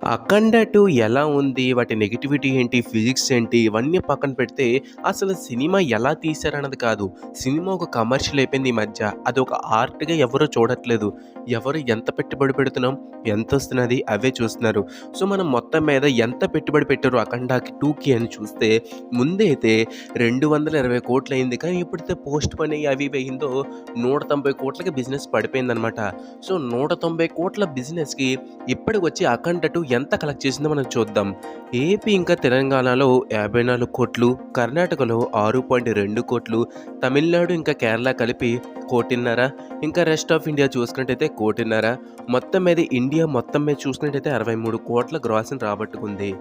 'అఖండ 2' ఎలా ఉంది? వాటి నెగటివిటీ ఏంటి? ఫిజిక్స్ ఏంటి? ఇవన్నీ పక్కన పెడితే అసలు సినిమా ఎలా తీశారన్నది కాదు. సినిమా ఒక కమర్షియల్ అయిపోయింది ఈ మధ్య. అదొక ఆర్ట్‌గా ఎవరు చూడట్లేదు. ఎవరు ఎంత పెట్టుబడి పెడుతున్నాం, ఎంతొస్తున్నది అవే చూస్తున్నారు. సో, మనం మొత్తం మీద ఎంత పెట్టుబడి పెట్టారు 'అఖండ 2'కి అని చూస్తే ముందైతే 220,00,00,000 అయింది. కానీ ఎప్పుడైతే పోస్ట్ పోన్ అయ్యి అవి ఇవి అయిందో 190,00,00,000కి బిజినెస్ పడిపోయిందనమాట. సో, 190,00,00,000 బిజినెస్‌కి ఇప్పటికొచ్చి 'అఖండ 2' ఎంత కలెక్ట్ చేసిందో మనం చూద్దాం. ఏపీ ఇంకా తెలంగాణలో 54,00,00,000, కర్ణాటకలో 6.2,00,00,000, తమిళనాడు ఇంకా కేరళ కలిపి 1,50,00,000, ఇంకా రెస్ట్ ఆఫ్ ఇండియా చూసుకున్నట్టయితే 1,50,00,000, మొత్తం మీద ఇండియా మొత్తం మీద చూసుకున్నట్టయితే 63,00,00,000 గ్రాస్‌ని రాబట్టుకుంది.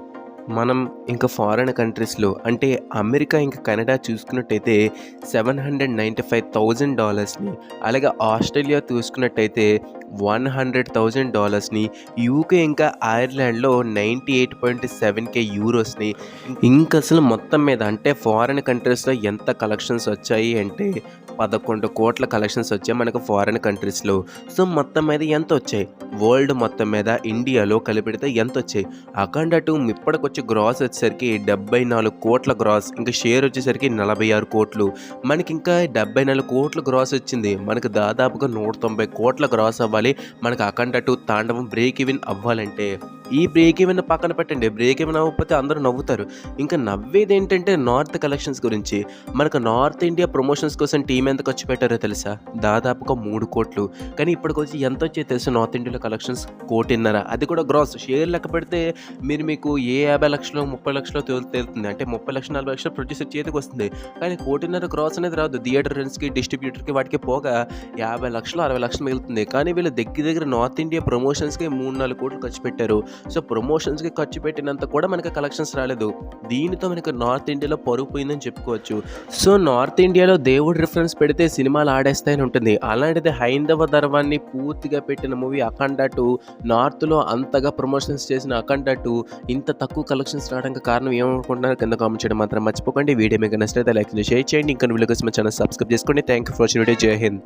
మనం ఇంకా ఫారిన్ కంట్రీస్‌లో అంటే అమెరికా ఇంకా కెనడా చూసుకున్నట్టయితే $795,000ని, అలాగే ఆస్ట్రేలియా చూసుకున్నట్టయితే $100,000ని, యూకే ఇంకా ఐర్లాండ్‌లో 98.7K యూరోస్‌ని, ఇంకసలు మొత్తం మీద అంటే ఫారిన్ కంట్రీస్‌లో ఎంత కలెక్షన్స్ వచ్చాయి అంటే 11,00,00,000 కలెక్షన్స్ వచ్చాయి మనకు ఫారిన్ కంట్రీస్‌లో. సో, మొత్తం మీద ఎంతొచ్చాయి? వరల్డ్ మొత్తం మీద ఇండియాలో కలిపెడితే ఎంతొచ్చాయి? 'అఖండ 2' ఇప్పటికొచ్చి గ్రాస్ వచ్చేసరికి 74,00,00,000 గ్రాస్, ఇంకా షేర్ వచ్చేసరికి 46,00,00,000. మనకింకా 74,00,00,000 గ్రాస్ వచ్చింది. మనకు దాదాపుగా 190,00,00,000 గ్రాస్ అవ్వాలి. మనకు 'అఖండ 2' తాండవం బ్రేక్ ఈవెన్ అవ్వాలంటే. ఈ బ్రేక్ ఈవెన్ పక్కన పెట్టండి. బ్రేక్ ఈవెన్ అవ్వకపోతే అందరూ నవ్వుతారు. ఇంకా నవ్వేదేంటంటే నార్త్ కలెక్షన్స్ గురించి. మనకు నార్త్ ఇండియా ప్రమోషన్స్ కోసం టీం ఎంత ఖర్చు పెట్టారో తెలుసా? దాదాపుగా 3,00,00,000. కానీ ఇప్పటికొచ్చి ఎంతొచ్చాయో తెలుసా నార్త్ ఇండియాలో కలెక్షన్స్? 1,50,00,000. అది కూడా గ్రాస్. షేర్ లెక్క పెడితే మీకు ఏ 50,00,000 30,00,000 తేలుతుంది. అంటే 30,00,000 40,00,000 ప్రొడ్యూసర్ చేతికి వస్తుంది. కానీ 1,50,00,000 గ్రాస్ అనేది రాదు. థియేటర్ రెంట్స్‌కి, డిస్ట్రిబ్యూటర్‌కి వాటికి పోగా 50,00,000 60,00,000 మిగులుతుంది. కానీ వీళ్ళు దగ్గర దగ్గర నార్త్ ఇండియా ప్రమోషన్స్‌కి 3-4,00,00,000 ఖర్చు పెట్టారు. సో, ప్రమోషన్స్‌కి ఖర్చు పెట్టినంత కూడా మనకి కలెక్షన్స్ రాలేదు. దీనితో మనకు నార్త్ ఇండియాలో పరువు పోయిందని చెప్పుకోవచ్చు. సో, నార్త్ ఇండియాలో దేవుడు రిఫరెన్స్ పెడితే సినిమాలు ఆడేస్తాయని ఉంటుంది. అలాంటిది హైందవ ధర్మాన్ని పూర్తిగా పెట్టిన మూవీ 'అఖండ 2'. నార్త్‌లో అంతగా ప్రమోషన్స్ చేసిన 'అఖండ 2' ఇంత తక్కువ కలెక్షన్స్ రావడానికి కారణం ఏమనుకుంటున్నారో కింద కామెంట్ చేయడం మాత్రం మర్చిపోకండి. వీడియో మీకు నచ్చినట్లయితే లైక్ చేయండి, షేర్ చేయండి. ఇంకా వీడియో కోసం ఛానల్ సబ్స్క్రైబ్ చేసుకోండి. Thank you for watching video. జై హింద్.